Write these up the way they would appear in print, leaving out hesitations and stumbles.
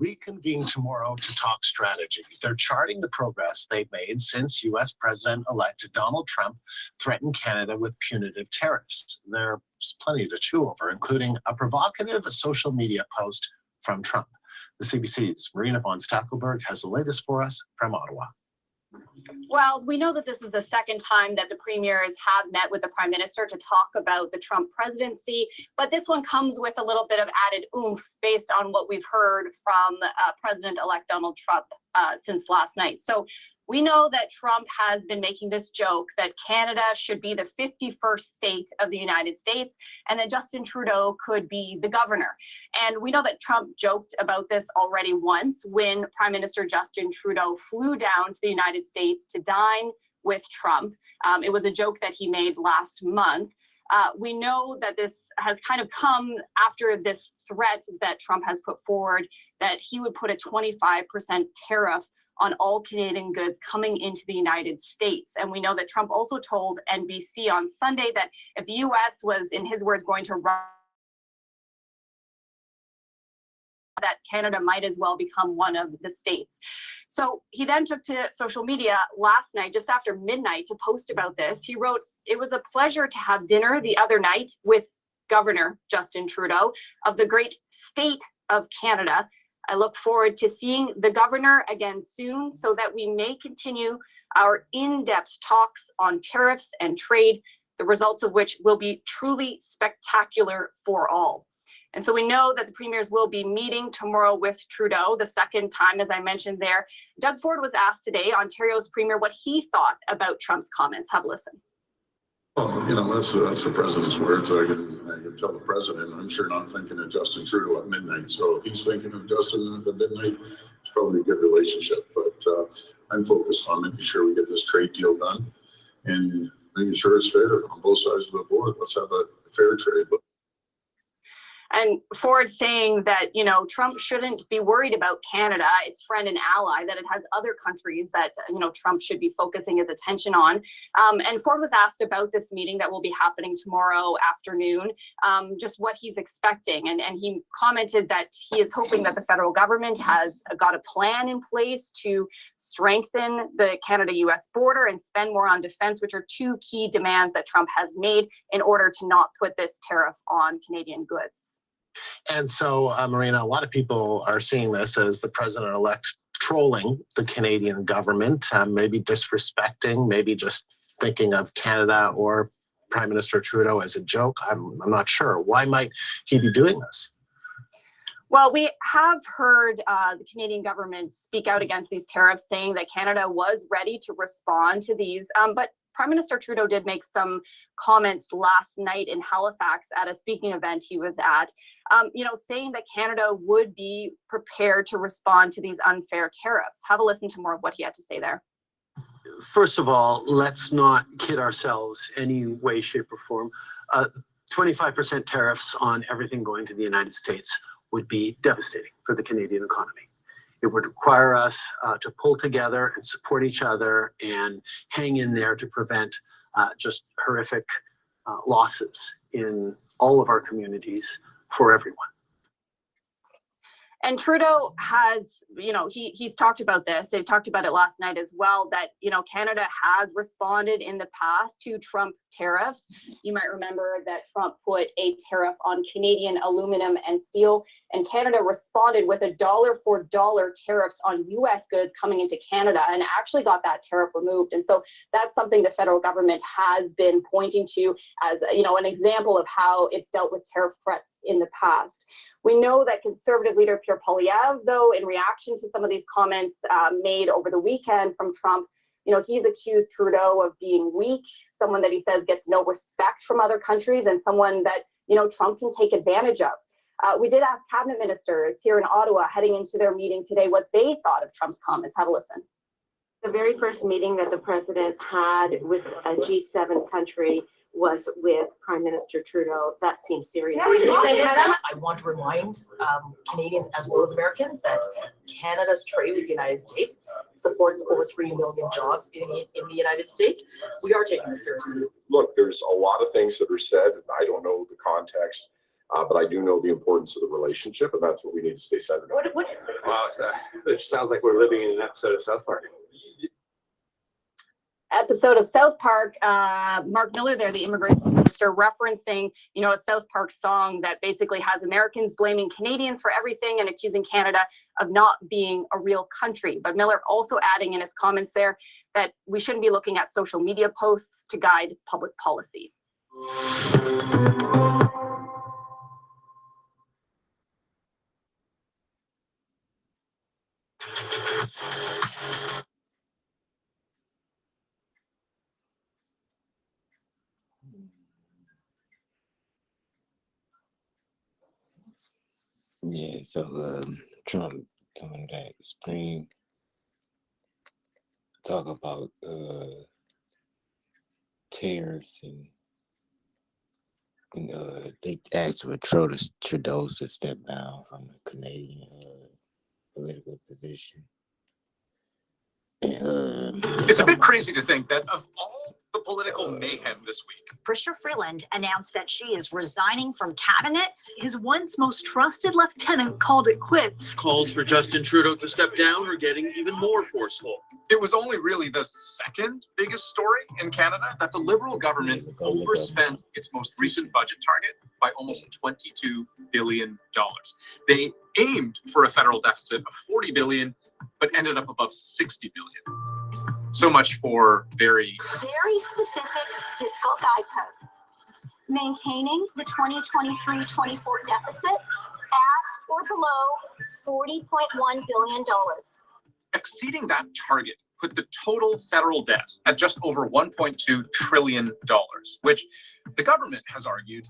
reconvene tomorrow to talk strategy. They're charting the progress they've made since U.S. President-elect Donald Trump threatened Canada with punitive tariffs. There's plenty to chew over, including a provocative social media post from Trump. The CBC's Marina von Stackelberg has the latest for us from Ottawa. Well, we know that this is the second time that the premiers have met with the prime minister to talk about the Trump presidency, but this one comes with a little bit of added oomph based on what we've heard from President-elect Donald Trump since last night. So we know that Trump has been making this joke that Canada should be the 51st state of the United States and that Justin Trudeau could be the governor. And we know that Trump joked about this already once when Prime Minister Justin Trudeau flew down to the United States to dine with Trump. It was a joke that he made last month. We know that this has kind of come after this threat that Trump has put forward that he would put a 25% tariff on all Canadian goods coming into the United States. And we know that Trump also told NBC on Sunday that if the U.S. was, in his words, going to run, that Canada might as well become one of the states. So he then took to social media last night, just after midnight, to post about this. He wrote, "It was a pleasure to have dinner the other night with Governor Justin Trudeau of the great state of Canada. I look forward to seeing the governor again soon so that we may continue our in-depth talks on tariffs and trade, the results of which will be truly spectacular for all." And so we know that the premiers will be meeting tomorrow with Trudeau, the second time, as I mentioned there. Doug Ford was asked today, Ontario's premier, what he thought about Trump's comments. Have a listen. Well, you know, that's the president's words. I can tell the president. I'm sure not thinking of Justin Trudeau at midnight. So if he's thinking of Justin at midnight, it's probably a good relationship. But I'm focused on making sure we get this trade deal done and making sure it's fair on both sides of the board. Let's have a fair trade. And Ford saying that, you know, Trump shouldn't be worried about Canada, its friend and ally, that it has other countries that, you know, Trump should be focusing his attention on. And Ford was asked about this meeting that will be happening tomorrow afternoon, just what he's expecting. And he commented that he is hoping that the federal government has got a plan in place to strengthen the Canada-US border and spend more on defense, which are two key demands that Trump has made in order to not put this tariff on Canadian goods. And so, Marina, a lot of people are seeing this as the president-elect trolling the Canadian government, maybe disrespecting, maybe just thinking of Canada or Prime Minister Trudeau as a joke. I'm not sure. Why might he be doing this? Well, we have heard the Canadian government speak out against these tariffs, saying that Canada was ready to respond to these. But Prime Minister Trudeau did make some comments last night in Halifax at a speaking event he was at, you know, saying that Canada would be prepared to respond to these unfair tariffs. Have a listen to more of what he had to say there. First of all, let's not kid ourselves any way, shape, or form. 25% tariffs on everything going to the United States would be devastating for the Canadian economy. It would require us to pull together and support each other and hang in there to prevent just horrific losses in all of our communities for everyone. And Trudeau has, you know, he's talked about this. They talked about it last night as well, that, you know, Canada has responded in the past to Trump tariffs. You might remember that Trump put a tariff on Canadian aluminum and steel, and Canada responded with a dollar for dollar tariffs on U.S. goods coming into Canada and actually got that tariff removed. And so that's something the federal government has been pointing to as, you know, an example of how it's dealt with tariff threats in the past. We know that Conservative leader Pierre Poilievre, though, in reaction to some of these comments made over the weekend from Trump, you know, he's accused Trudeau of being weak, someone that he says gets no respect from other countries, and someone that, you know, Trump can take advantage of. We did ask cabinet ministers here in Ottawa heading into their meeting today what they thought of Trump's comments. Have a listen. The very first meeting that the president had with a G7 country was with Prime Minister Trudeau. That seems serious. I want to remind Canadians as well as Americans that Canada's trade with the United States supports over 3 million jobs in the United States. We are taking this seriously. Look, there's a lot of things that are said, and I don't know the context. But I do know the importance of the relationship, and that's what we need to stay centered on. What is it? Wow, it sounds like we're living in an episode of South Park. Episode of South Park, Mark Miller there, the immigration minister, referencing, a South Park song that basically has Americans blaming Canadians for everything and accusing Canada of not being a real country. But Miller also adding in his comments there that we shouldn't be looking at social media posts to guide public policy. Yeah, so Trump on that spring talk about tariffs and they asked for Trudeau to step down from the Canadian political position. And, It's a bit crazy to think that of all the political mayhem this week, Chrystia Freeland announced that she is resigning from cabinet. His once most trusted lieutenant called it quits. Calls for Justin Trudeau to step down are getting even more forceful. it was only really the second biggest story in Canada that the Liberal government overspent its most recent budget target by almost $22 billion. They aimed for a federal deficit of $40 billion, but ended up above $60 billion. So much for very specific fiscal guideposts. Maintaining the 2023-24 deficit at or below $40.1 billion. Exceeding that target put the total federal debt at just over $1.2 trillion, which the government has argued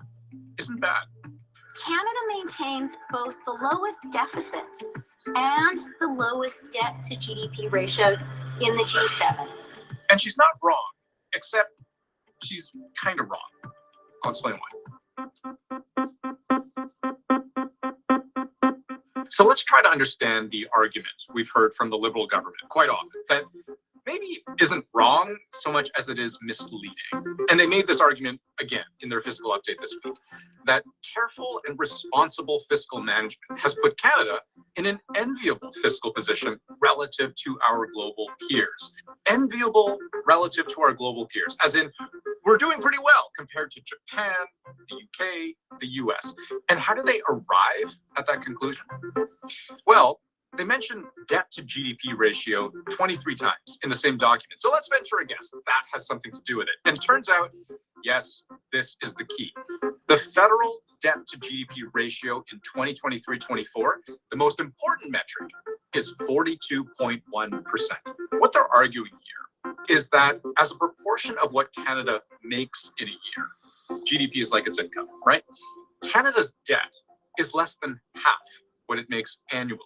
isn't bad. Canada maintains both the lowest deficit and the lowest debt to GDP ratios in the G7. And she's not wrong, except she's kind of wrong. I'll explain why. So let's try to understand the argument we've heard from the Liberal government quite often that maybe isn't wrong so much as it is misleading. And they made this argument again in their fiscal update this week, that careful and responsible fiscal management has put Canada in an enviable fiscal position relative to our global peers. Enviable relative to our global peers, as in we're doing pretty well compared to Japan, the UK, the US. And how do they arrive at that conclusion? Well, they mention debt to GDP ratio 23 times in the same document. So let's venture a guess that that has something to do with it. And turns out, yes, this is the key. The federal debt to GDP ratio in 2023-24, the most important metric, is 42.1%. What they're arguing here is that as a proportion of what Canada makes in a year, GDP is like its income, right? Canada's debt is less than half what it makes annually.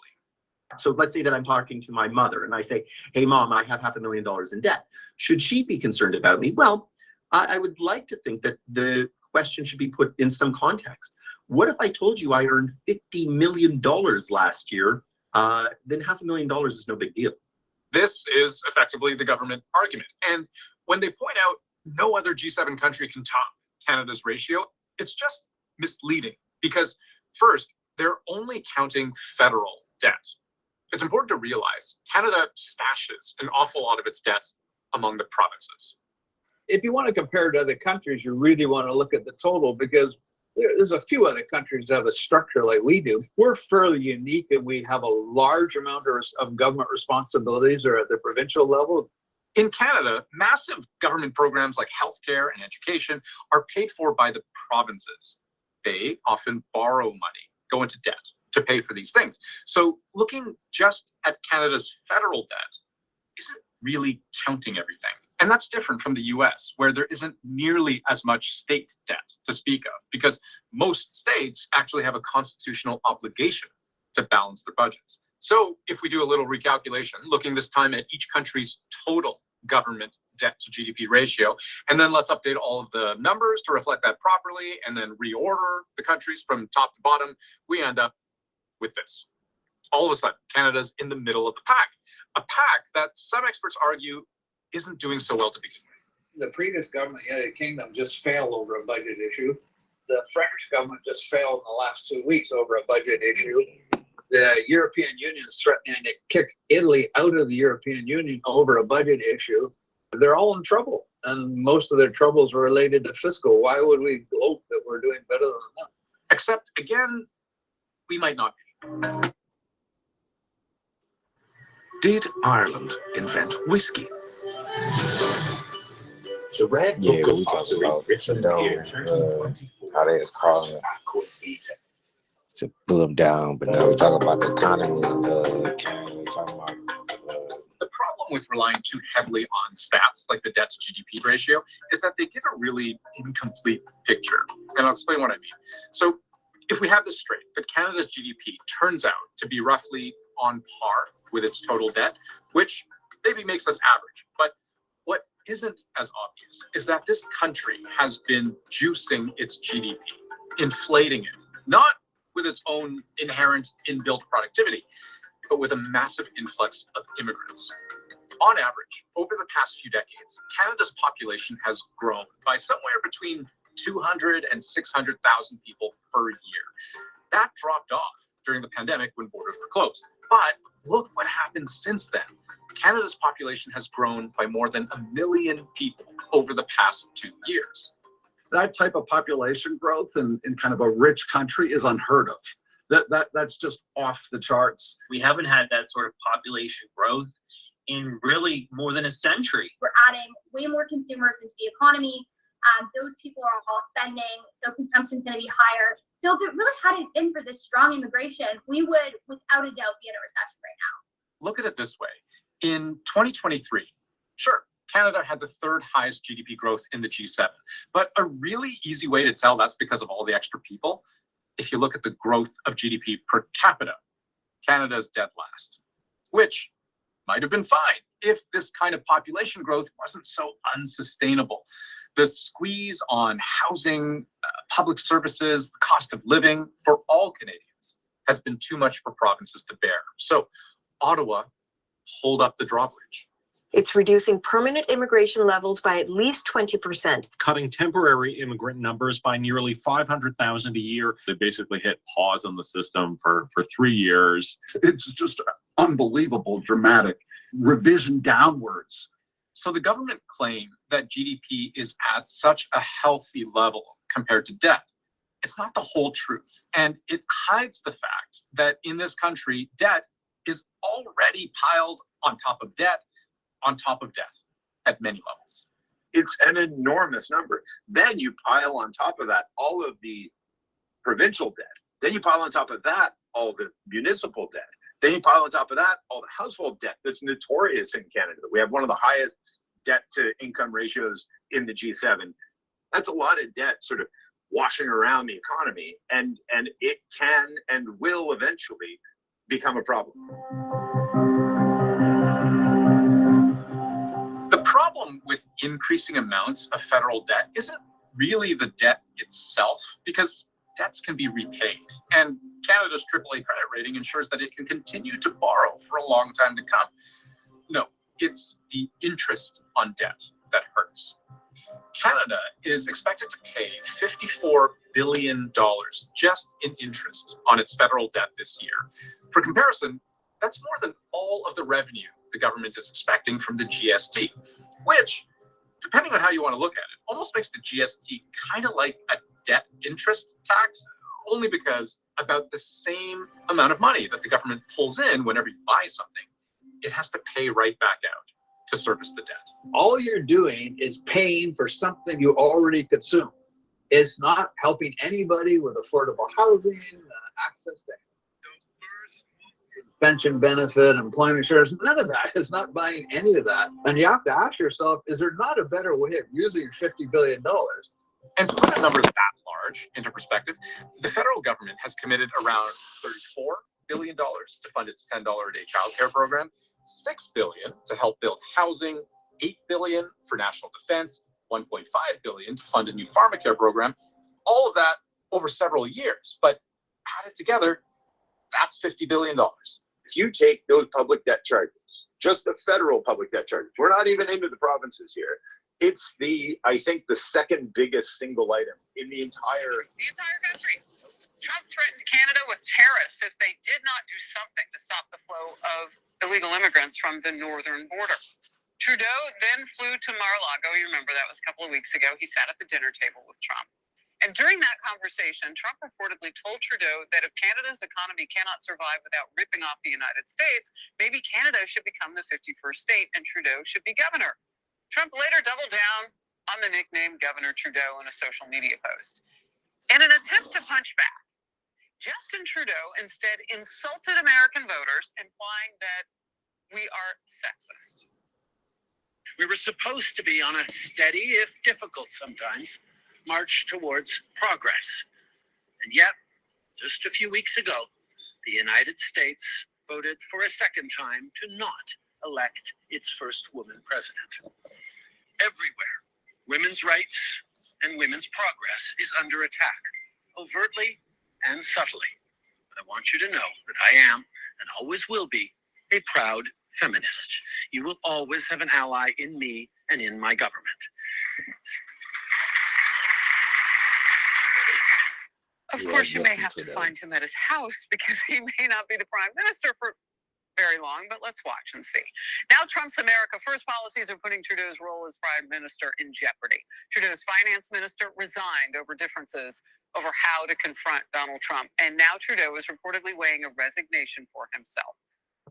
So let's say that I'm talking to my mother and I say, hey, Mom, I have $500,000 in debt. Should she be concerned about me? Well, I would like to think that the question should be put in some context. What if I told you I earned $50 million last year? Then $500,000 is no big deal. This is effectively the government argument. And when they point out no other G7 country can top Canada's ratio, it's just misleading because first, they're only counting federal debt. It's important to realize Canada stashes an awful lot of its debt among the provinces. If you want to compare to other countries, you really want to look at the total because there's a few other countries that have a structure like we do. We're fairly unique and we have a large amount of government responsibilities or at the provincial level. In Canada, massive government programs like healthcare and education are paid for by the provinces. They often borrow money, go into debt to pay for these things. So looking just at Canada's federal debt isn't really counting everything. And that's different from the US, where there isn't nearly as much state debt to speak of, because most states actually have a constitutional obligation to balance their budgets. So if we do a little recalculation, looking this time at each country's total government debt to GDP ratio, and then let's update all of the numbers to reflect that properly, and then reorder the countries from top to bottom, we end up with this. All of a sudden, Canada's in the middle of the pack, a pack that some experts argue isn't doing so well to begin with. The previous government, the United Kingdom, just failed over a budget issue. the French government just failed in the last 2 weeks over a budget issue. The European Union is threatening to kick Italy out of the European Union over a budget issue. They're all in trouble, and most of their troubles are related to fiscal. Why would we gloat that we're doing better than them? Except, again, we might not be. Did Ireland invent whiskey? The red Yeah, book we of talked about how they was calling to pull them down, but now we're talking about the economy and Canada. We're talking about The problem with relying too heavily on stats like the debt to GDP ratio is that they give a really incomplete picture. And I'll explain what I mean. So if we have this straight, that Canada's GDP turns out to be roughly on par with its total debt, which maybe makes us average. But what isn't as obvious is that this country has been juicing its GDP, inflating it, not with its own inherent inbuilt productivity, but with a massive influx of immigrants. On average, over the past few decades, Canada's population has grown by somewhere between 200 and 600,000 people per year. That dropped off during the pandemic when borders were closed. But look what happened since then. Canada's population has grown by more than 1 million people over the past 2 years. That type of population growth in kind of a rich country is unheard of. That's just off the charts. We haven't had that sort of population growth in really more than a century. We're adding way more consumers into the economy. Those people are all spending, so consumption is going to be higher. So if it really hadn't been for this strong immigration, we would, without a doubt, be in a recession right now. Look at it this way. In 2023, sure, Canada had the third highest GDP growth in the G7. But a really easy way to tell that's because of all the extra people, if you look at the growth of GDP per capita, Canada's dead last, which might have been fine if this kind of population growth wasn't so unsustainable. The squeeze on housing, public services, the cost of living for all Canadians has been too much for provinces to bear. So Ottawa, hold up the drawbridge. It's reducing permanent immigration levels by at least 20%. Cutting temporary immigrant numbers by nearly 500,000 a year. They basically hit pause on the system for 3 years. It's just unbelievable, dramatic revision downwards. So the government claim that GDP is at such a healthy level compared to debt. It's not the whole truth. And it hides the fact that in this country, debt is already piled on top of debt at many levels. It's an enormous number. Then you pile on top of that all of the provincial debt. Then you pile on top of that all the municipal debt. Then you pile on top of that all the household debt that's notorious in Canada. We have one of the highest debt to income ratios in the G7. That's a lot of debt sort of washing around the economy, and it can and will eventually become a problem. The problem with increasing amounts of federal debt isn't really the debt itself, because debts can be repaid. And Canada's AAA credit rating ensures that it can continue to borrow for a long time to come. No, it's the interest on debt that hurts. Canada is expected to pay $54 billion just in interest on its federal debt this year. For comparison, that's more than all of the revenue the government is expecting from the GST, which, depending on how you want to look at it, almost makes the GST kind of like a debt interest tax, only because about the same amount of money that the government pulls in whenever you buy something, it has to pay right back out to service the debt. All you're doing is paying for something you already consume. It's not helping anybody with affordable housing, access to pension benefit, employment insurance, none of that. It's not buying any of that. And you have to ask yourself, is there not a better way of using $50 billion? And to put a number that large into perspective, the federal government has committed around $34 billion to fund its $10 a day childcare program, $6 billion to help build housing, $8 billion for national defense, $1.5 billion to fund a new pharmacare program. All of that over several years, but added together, that's $50 billion. If you take those public debt charges, just the federal public debt charges, we're not even into the provinces here, It's I think the second biggest single item in the entire country. Trump threatened Canada with tariffs if they did not do something to stop the flow of illegal immigrants from the northern border. Trudeau then flew to Mar-a-Lago. You remember that was a couple of weeks ago. He sat at the dinner table with Trump. And during that conversation, Trump reportedly told Trudeau that if Canada's economy cannot survive without ripping off the United States, maybe Canada should become the 51st state and Trudeau should be governor. Trump later doubled down on the nickname Governor Trudeau in a social media post. In an attempt to punch back, Justin Trudeau instead insulted American voters, implying that we are sexist. We were supposed to be on a steady, if difficult sometimes, march towards progress. And yet, just a few weeks ago, the United States voted for a second time to not elect its first woman president. Everywhere, women's rights and women's progress is under attack, overtly and subtly. But I want you to know that I am, and always will be, a proud feminist. You will always have an ally in me and in my government. Of course, you may have to find him at his house because he may not be the prime minister for very long, but let's watch and see. Now, Trump's America First policies are putting Trudeau's role as prime minister in jeopardy. Trudeau's finance minister resigned over differences over how to confront Donald Trump, and now Trudeau is reportedly weighing a resignation for himself.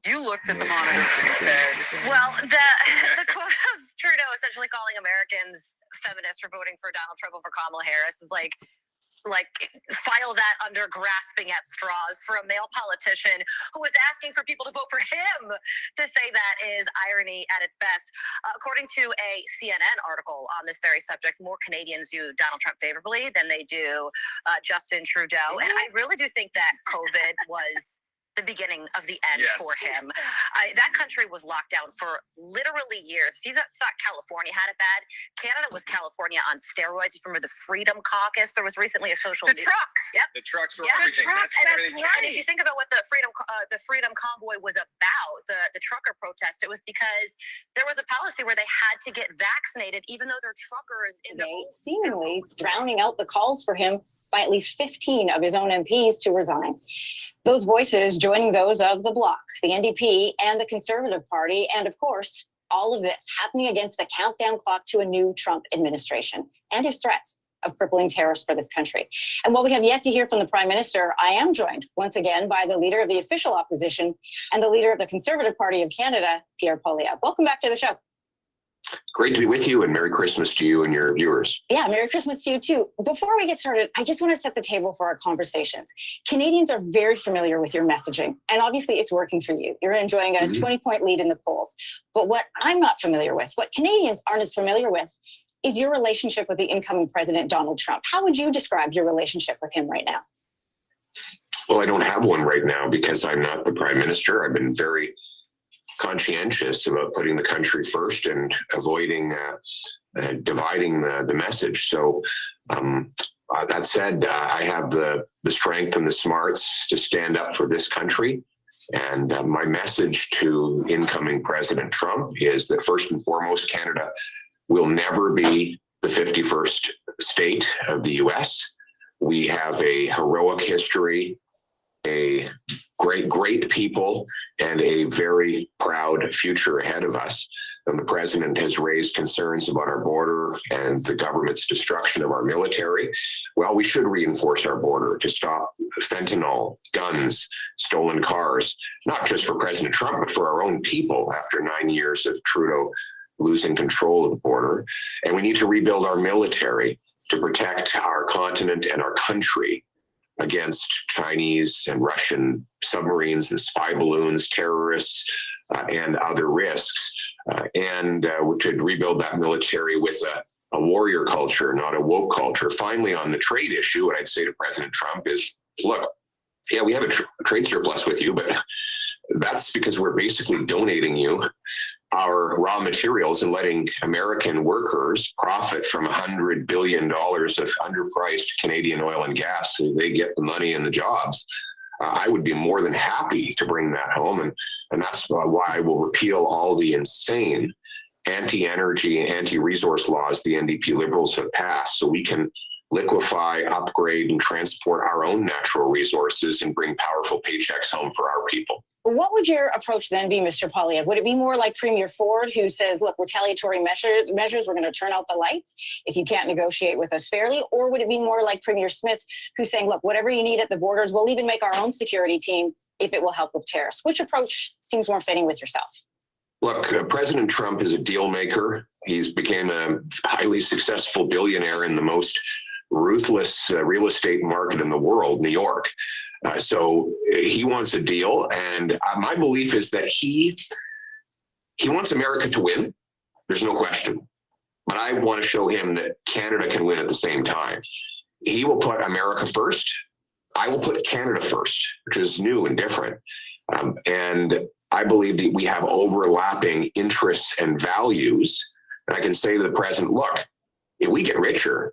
You looked at the monitor and said, well, the quote of Trudeau essentially calling Americans feminists for voting for Donald Trump over Kamala Harris is like file that under grasping at straws for a male politician who is asking for people to vote for him. To say that is irony at its best. According to a CNN article on this very subject, more Canadians view Donald Trump favorably than they do Justin Trudeau. And I really do think that COVID was the beginning of the end for him. That country was locked down for literally years. If you thought California had it bad, Canada was California on steroids. You remember the Freedom Caucus? There was recently a social trucks. Yep. The trucks were The everything. trucks. That's And if you think about what the Freedom Convoy was about, the trucker protest, it was because there was a policy where they had to get vaccinated, even though they're truckers. Seemingly drowning out the calls for him by at least 15 of his own MPs to resign. Those voices joining those of the Bloc, the NDP, and the Conservative Party, and of course, all of this happening against the countdown clock to a new Trump administration and his threats of crippling tariffs for this country. And while we have yet to hear from the Prime Minister, I am joined once again by the leader of the official opposition and the leader of the Conservative Party of Canada, Pierre Poilievre. Welcome back to the show. Great to be with you, and Merry Christmas to you and your viewers. Yeah, Merry Christmas to you too. Before we get started, I just want to set the table for our conversations. Canadians are very familiar with your messaging, and obviously it's working for you. You're enjoying a 20-point lead in the polls. But what I'm not familiar with, what Canadians aren't as familiar with, is your relationship with the incoming president, Donald Trump. How would you describe your relationship with him right now? Well, I don't have one right now because I'm not the prime minister. I've been very conscientious about putting the country first and avoiding dividing the message. So that said, I have the strength and the smarts to stand up for this country. And my message to incoming President Trump is that first and foremost, Canada will never be the 51st state of the US. We have a heroic history, a great people, and a very proud future ahead of us. And the president has raised concerns about our border and the government's destruction of our military. Well, we should reinforce our border to stop fentanyl, guns, stolen cars, not just for President Trump, but for our own people after 9 years of Trudeau losing control of the border. And we need to rebuild our military to protect our continent and our country against Chinese and Russian submarines and spy balloons, terrorists, and other risks. And we could rebuild that military with a warrior culture, not a woke culture. Finally, on the trade issue, what I'd say to President Trump is, look, yeah, we have a trade surplus with you, but that's because we're basically donating you our raw materials and letting American workers profit from $100 billion of underpriced Canadian oil and gas so they get the money and the jobs. I would be more than happy to bring that home. And that's why I will repeal all the insane anti-energy and anti-resource laws the NDP Liberals have passed, so we can liquefy, upgrade, and transport our own natural resources and bring powerful paychecks home for our people. What would your approach then be, Mr. Poilievre? Would it be more like Premier Ford, who says, look, retaliatory measures, we're going to turn out the lights if you can't negotiate with us fairly? Or would it be more like Premier Smith, who's saying, look, whatever you need at the borders, we'll even make our own security team if it will help with tariffs? Which approach seems more fitting with yourself? Look, President Trump is a deal maker. He's became a highly successful billionaire in the most ruthless real estate market in the world, New York. So he wants a deal. And my belief is that he wants America to win. There's no question. But I want to show him that Canada can win at the same time. He will put America first. I will put Canada first, which is new and different. And I believe that we have overlapping interests and values. And I can say to the president, look, if we get richer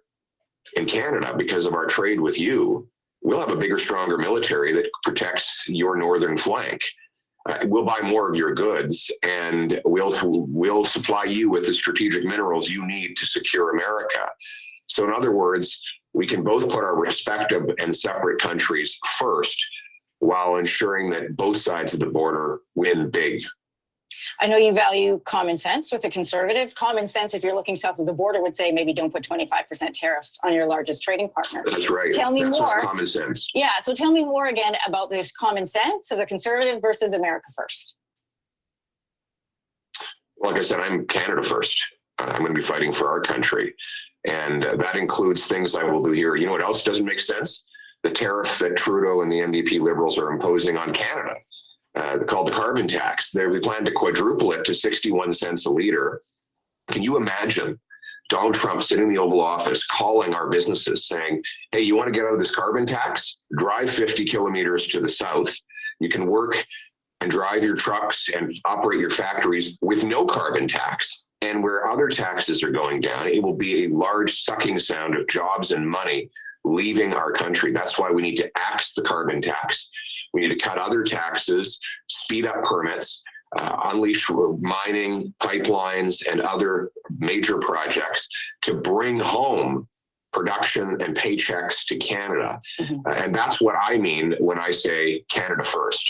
in Canada because of our trade with you, we'll have a bigger, stronger military that protects your northern flank. We'll buy more of your goods, and we'll supply you with the strategic minerals you need to secure America. So in other words, we can both put our respective and separate countries first while ensuring that both sides of the border win big. I know you value common sense with the Conservatives. Common sense, if you're looking south of the border, would say maybe don't put 25% tariffs on your largest trading partner. That's right. Tell me That's more. not common sense. Yeah, so tell me more again about this common sense of the Conservative versus America first. Like I said, I'm Canada first. I'm going to be fighting for our country. And that includes things I will do here. You know what else doesn't make sense? The tariff that Trudeau and the NDP Liberals are imposing on Canada. Called the carbon tax. They plan to quadruple it to 61 cents a liter. Can you imagine Donald Trump sitting in the Oval Office calling our businesses saying, hey, you want to get out of this carbon tax? Drive 50 kilometers to the south. You can work and drive your trucks and operate your factories with no carbon tax. And where other taxes are going down, it will be a large sucking sound of jobs and money leaving our country. That's why we need to axe the carbon tax. We need to cut other taxes, speed up permits, unleash mining, pipelines, and other major projects to bring home production and paychecks to Canada. And that's what I mean when I say Canada first.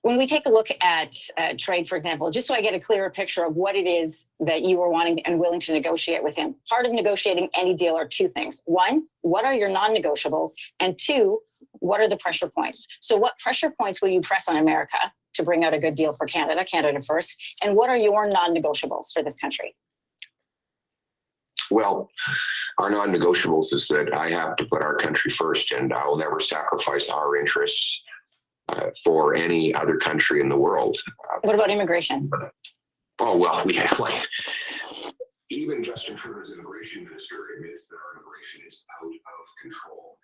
When we take a look at trade, for example, just so I get a clearer picture of what it is that you are wanting and willing to negotiate with him, part of negotiating any deal are two things. One, what are your non-negotiables? And two, what are the pressure points? So what pressure points will you press on America to bring out a good deal for Canada, Canada first? And what are your non-negotiables for this country? Well, our non-negotiables is that I have to put our country first, and I will never sacrifice our interests for any other country in the world. What about immigration? Oh, well, we have even Justin Trudeau's immigration minister admits that our immigration is out of control.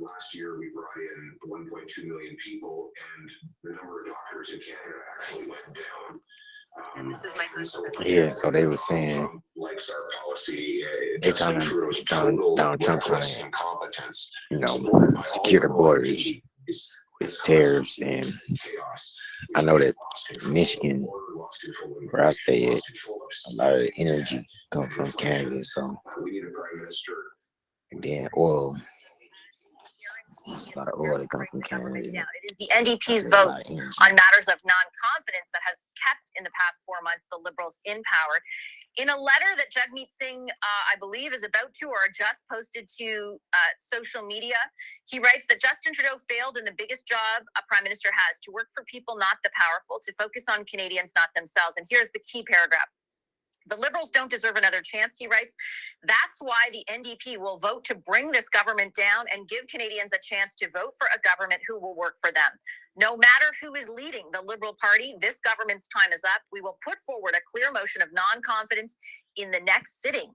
Last year, we brought in 1.2 million people, and the number of doctors in Canada actually went down. And this is my sister. Yeah, so they were saying Likes our policy. they Justin trying Trudeau's to total Donald Trump trying reckless to, incompetence. secure the borders with tariffs. And I know that Michigan, where I stay at, a lot of the energy comes from Canada. So, and then oil. There's a lot of oil that comes from Canada. It is the NDP's votes on matters of non-confidence that has kept, in the past 4 months, the Liberals in power. In a letter that Jagmeet Singh, I believe, is about to or just posted to social media, he writes that Justin Trudeau failed in the biggest job a prime minister has, to work for people, not the powerful, to focus on Canadians, not themselves. And here's the key paragraph. The Liberals don't deserve another chance, he writes. That's why the NDP will vote to bring this government down and give Canadians a chance to vote for a government who will work for them. No matter who is leading the Liberal Party, this government's time is up. We will put forward a clear motion of non-confidence in the next sitting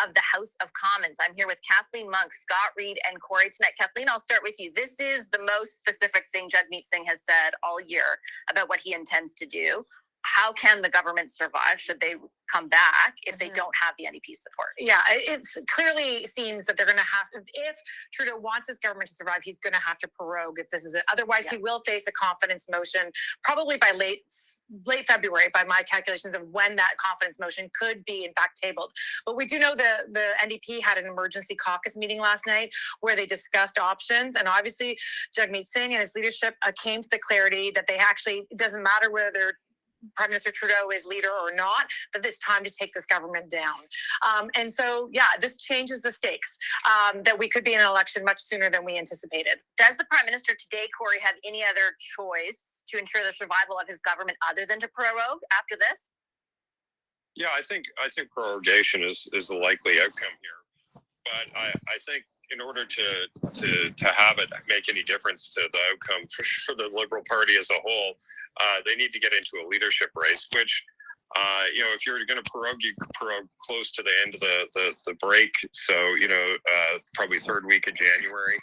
of the House of Commons. I'm here with Kathleen Monk, Scott Reid, and Corey tonight. Kathleen, I'll start with you. This is the most specific thing Jagmeet Singh has said all year about what he intends to do. how can the government survive should they come back if they don't have the NDP support? Yeah, it's clearly seems that they're going to have, if Trudeau wants his government to survive, he's going to have to prorogue if this is it. Otherwise, he will face a confidence motion probably by late February, by my calculations of when that confidence motion could be in fact tabled. But we do know the NDP had an emergency caucus meeting last night where they discussed options, and obviously Jagmeet Singh and his leadership came to the clarity that they actually, it doesn't matter whether Prime Minister Trudeau is leader or not, that it's time to take this government down. And so, yeah, this changes the stakes, that we could be in an election much sooner than we anticipated. Does the Prime Minister today, Corey, have any other choice to ensure the survival of his government other than to prorogue after this? Yeah, I think prorogation is the likely outcome here. But I think in order to have it make any difference to the outcome for the Liberal Party as a whole, they need to get into a leadership race, which, if you're going to prorogue, you prorogue close to the end of the break. So, probably third week of January.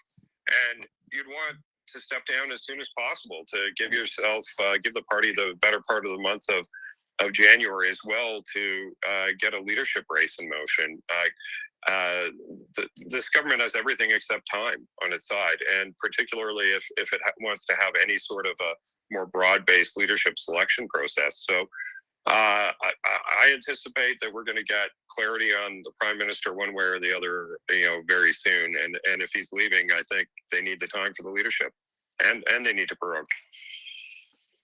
And you'd want to step down as soon as possible to give the party the better part of the month of January as well to get a leadership race in motion. This government has everything except time on its side, and particularly if it wants to have any sort of a more broad-based leadership selection process. So I anticipate that we're going to get clarity on the Prime Minister one way or the other, very soon. And if he's leaving, I think they need the time for the leadership, and they need to prorogue.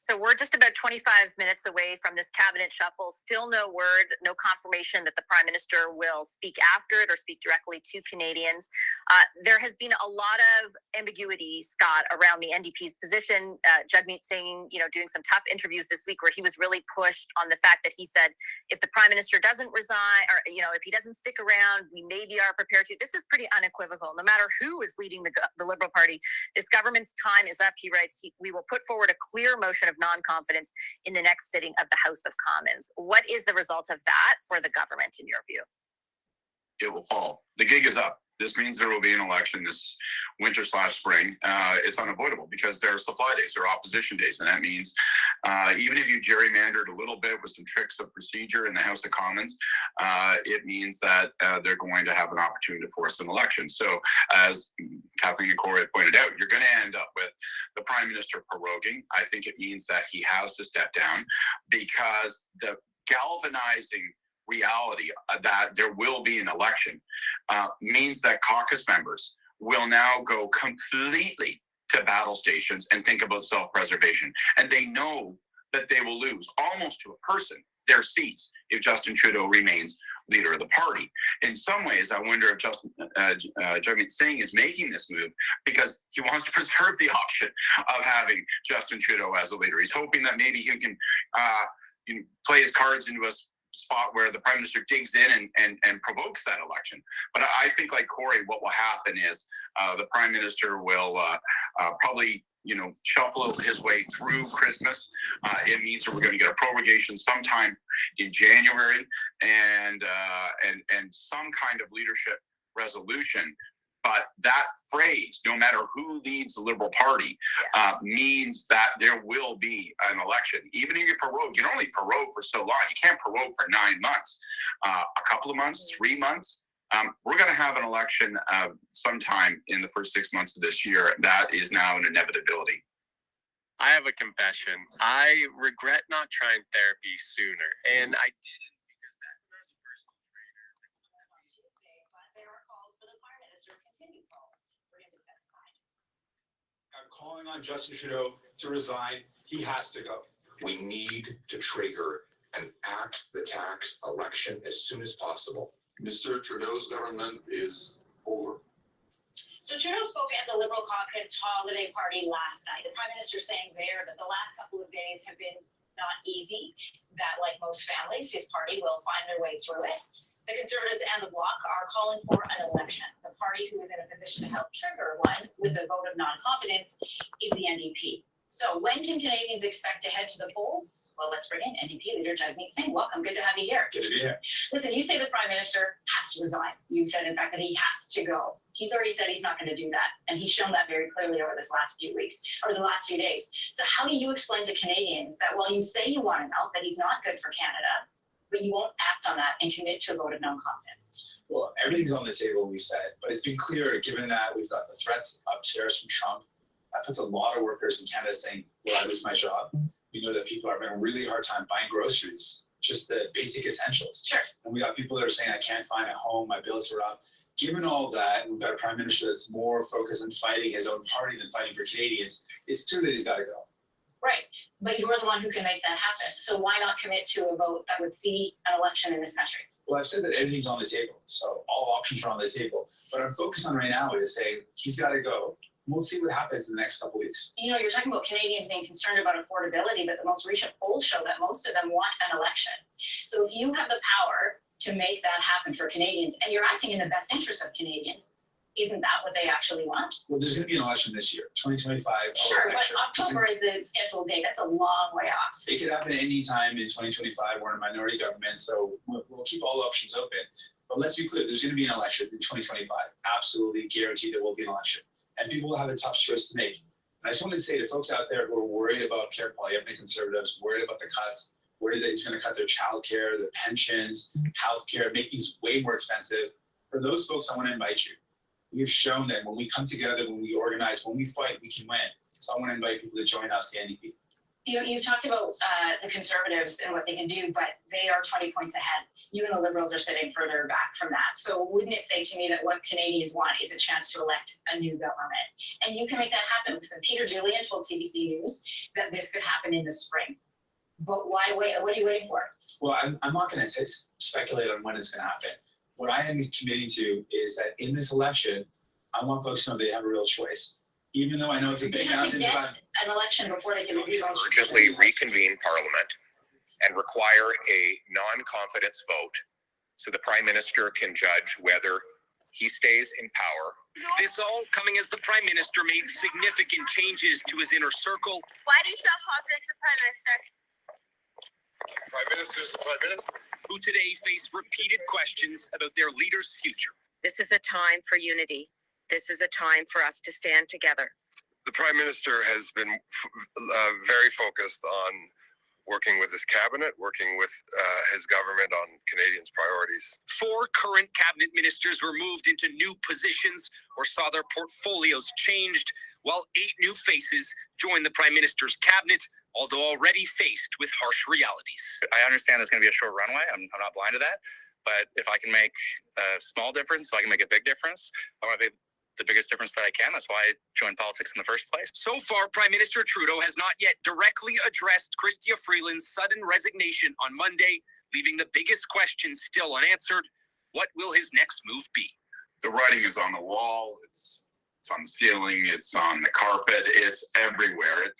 So we're just about 25 minutes away from this cabinet shuffle. Still no word, no confirmation that the Prime Minister will speak after it or speak directly to Canadians. There has been a lot of ambiguity, Scott, around the NDP's position. Jagmeet Singh, doing some tough interviews this week where he was really pushed on the fact that he said, if the Prime Minister doesn't resign, or, if he doesn't stick around, we maybe are prepared to. This is pretty unequivocal. No matter who is leading the Liberal Party, this government's time is up. He writes, we will put forward a clear motion of non-confidence in the next sitting of the House of Commons. What is the result of that for the government, in your view? It will fall. The gig is up. This means there will be an election this winter/spring. It's unavoidable because there are supply days, there are opposition days, and that means even if you gerrymandered a little bit with some tricks of procedure in the House of Commons, it means that they're going to have an opportunity to force an election. So as Kathleen and Corey pointed out, you're going to end up with the Prime Minister proroguing. I think it means that he has to step down because the galvanizing reality that there will be an election means that caucus members will now go completely to battle stations and think about self-preservation. And they know that they will lose almost to a person their seats if Justin Trudeau remains leader of the party. In some ways, I wonder if Jagmeet Singh is making this move because he wants to preserve the option of having Justin Trudeau as a leader. He's hoping that maybe he can play his cards into a spot where the Prime Minister digs in and provokes that election. But I think, like Corey, what will happen is the Prime Minister will probably shuffle his way through Christmas. It means that we're going to get a prorogation sometime in January and some kind of leadership resolution. But that phrase, no matter who leads the Liberal Party, means that there will be an election. Even if you prorogue, you can only prorogue for so long. You can't prorogue for 9 months. A couple of months, 3 months. We're going to have an election sometime in the first 6 months of this year. That is now an inevitability. I have a confession. I regret not trying therapy sooner. And I didn't because that was a personal trainer. There are calls for the Prime Minister, continued calls for him to step aside. I'm calling on Justin Trudeau to resign. He has to go. We need to trigger an axe the tax election as soon as possible. Mr. Trudeau's government is over. So Trudeau spoke at the Liberal caucus holiday party last night. The Prime Minister saying there that the last couple of days have been not easy, that like most families, his party will find their way through it. The Conservatives and the Bloc are calling for an election. The party who is in a position to help trigger one with a vote of non-confidence is the NDP. So when can Canadians expect to head to the polls? Well, let's bring in NDP leader Jagmeet Singh. Welcome. Good to have you here. Good to be here. Listen, you say the Prime Minister has to resign. You said, in fact, that he has to go. He's already said he's not going to do that. And he's shown that very clearly over this last few weeks, or the last few days. So how do you explain to Canadians that while you say you want him out, that he's not good for Canada, but you won't act on that and commit to a vote of no-confidence? Well, everything's on the table, we said, but it's been clear, given that we've got the threats of tariffs from Trump, that puts a lot of workers in Canada saying, will I lose my job? We know that people are having a really hard time buying groceries, just the basic essentials. Sure. And we got people that are saying, I can't find a home, my bills are up. Given all that, we've got a prime minister that's more focused on fighting his own party than fighting for Canadians. It's true that he's got to go. Right. But you're the one who can make that happen. So why not commit to a vote that would see an election in this country? Well, I've said that everything's on the table. So all options are on the table. What I'm focused on right now is saying he's got to go. We'll see what happens in the next couple of weeks. You know, you're talking about Canadians being concerned about affordability, but the most recent polls show that most of them want an election. So if you have the power to make that happen for Canadians, and you're acting in the best interest of Canadians, isn't that what they actually want? Well, there's going to be an election this year, 2025. Sure, but October is the scheduled date. That's a long way off. It could happen any time in 2025. We're in a minority government, so we'll keep all options open. But let's be clear, there's going to be an election in 2025. Absolutely guaranteed there will be an election. And people will have a tough choice to make. And I just wanted to say to folks out there who are worried about care quality, ethnic conservatives, worried about the cuts, worried that he's going to cut their childcare, their pensions, healthcare, make things way more expensive. For those folks, I want to invite you. We've shown that when we come together, when we organize, when we fight, we can win. So I want to invite people to join us, the NDP. You know, you've talked about the Conservatives and what they can do, but they are 20 points ahead. You and the Liberals are sitting further back from that. So wouldn't it say to me that what Canadians want is a chance to elect a new government? And you can make that happen. Listen, Peter Julian told CBC News that this could happen in the spring. But why wait? What are you waiting for? Well, I'm not going to speculate on when it's going to happen. What I am committing to is that in this election, I want folks to know they have a real choice. Even though I know it's a big mountain to climb. An election before they can Urgently reconvene Parliament and require a non-confidence vote so the Prime Minister can judge whether he stays in power. This all coming as the Prime Minister made significant changes to his inner circle. Why do you so have confidence in Prime Minister? Prime Minister's the Prime Minister. Who today face repeated questions about their leader's future. This is a time for unity. This is a time for us to stand together. The Prime Minister has been very focused on working with his cabinet, working with his government on Canadians' priorities. 4 current cabinet ministers were moved into new positions or saw their portfolios changed, while 8 new faces joined the Prime Minister's cabinet, although already faced with harsh realities. I understand there's going to be a short runway. I'm not blind to that. But if I can make a small difference, if I can make a big difference, I want to be the biggest difference that I can. That's why I joined politics in the first place. So far, Prime Minister Trudeau has not yet directly addressed Chrystia Freeland's sudden resignation on Monday, leaving the biggest question still unanswered. What will his next move be? The writing is on the wall. It's on the ceiling. It's on the carpet. It's everywhere.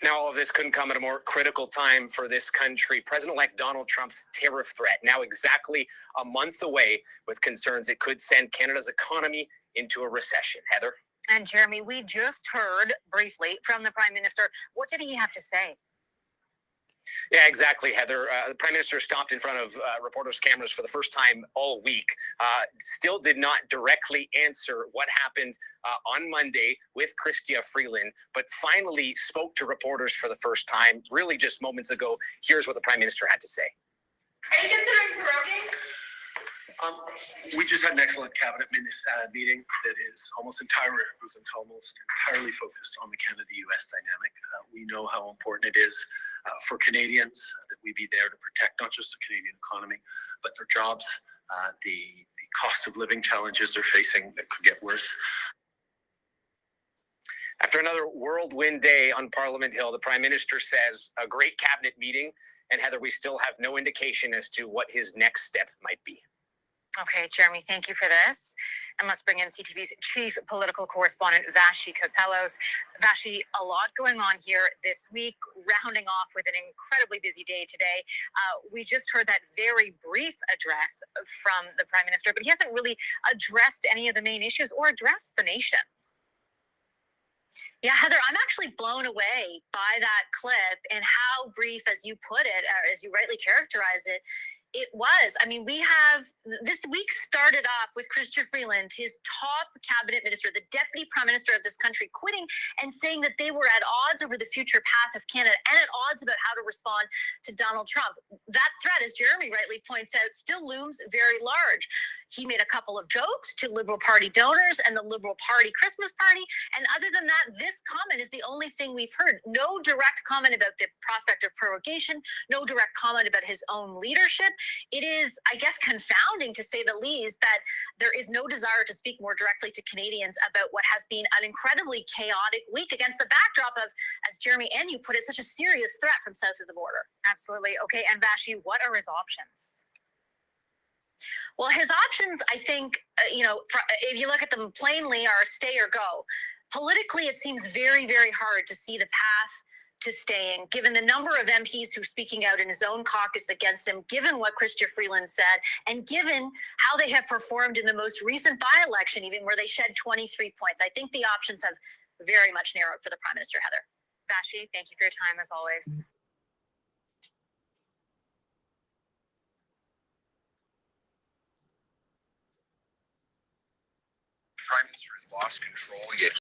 Now, all of this couldn't come at a more critical time for this country. President-elect Donald Trump's tariff threat, now exactly a month away, with concerns it could send Canada's economy into a recession. Heather? And Jeremy, we just heard briefly from the Prime Minister. What did he have to say? Yeah, exactly, Heather. The Prime Minister stopped in front of reporters' cameras for the first time all week. Still did not directly answer what happened on Monday with Chrystia Freeland, but finally spoke to reporters for the first time, really just moments ago. Here's what the Prime Minister had to say. Are you considering proroguing? We just had an excellent cabinet meeting that is almost entirely focused on the Canada-U.S. dynamic. We know how important it is for Canadians that we be there to protect not just the Canadian economy, but their jobs, the cost of living challenges they're facing that could get worse. After another whirlwind day on Parliament Hill, the Prime Minister says a great cabinet meeting, and Heather, we still have no indication as to what his next step might be. Okay, Jeremy, thank you for this. And let's bring in CTV's chief political correspondent, Vashi Kapellos. Vashi, a lot going on here this week, rounding off with an incredibly busy day today. We just heard that very brief address from the Prime Minister, but he hasn't really addressed any of the main issues or addressed the nation. Yeah, Heather, I'm actually blown away by that clip and how brief, as you put it, or as you rightly characterize it, it was. I mean, we have, this week started off with Chrystia Freeland, his top cabinet minister, the deputy prime minister of this country, quitting and saying that they were at odds over the future path of Canada and at odds about how to respond to Donald Trump. That threat, as Jeremy rightly points out, still looms very large. He made a couple of jokes to Liberal Party donors and the Liberal Party Christmas party. And other than that, this comment is the only thing we've heard. No direct comment about the prospect of prorogation, no direct comment about his own leadership. It is, I guess, confounding to say the least that there is no desire to speak more directly to Canadians about what has been an incredibly chaotic week against the backdrop of, as Jeremy and you put it, such a serious threat from south of the border. Absolutely. Okay, and Vashi, what are his options? Well, his options, I think, if you look at them plainly, are stay or go. Politically, it seems very, very hard to see the path to staying, given the number of MPs who are speaking out in his own caucus against him, given what Chrystia Freeland said, and given how they have performed in the most recent by-election, even where they shed 23 points. I think the options have very much narrowed for the Prime Minister, Heather. Vashi, thank you for your time as always. Prime Minister has lost control, yet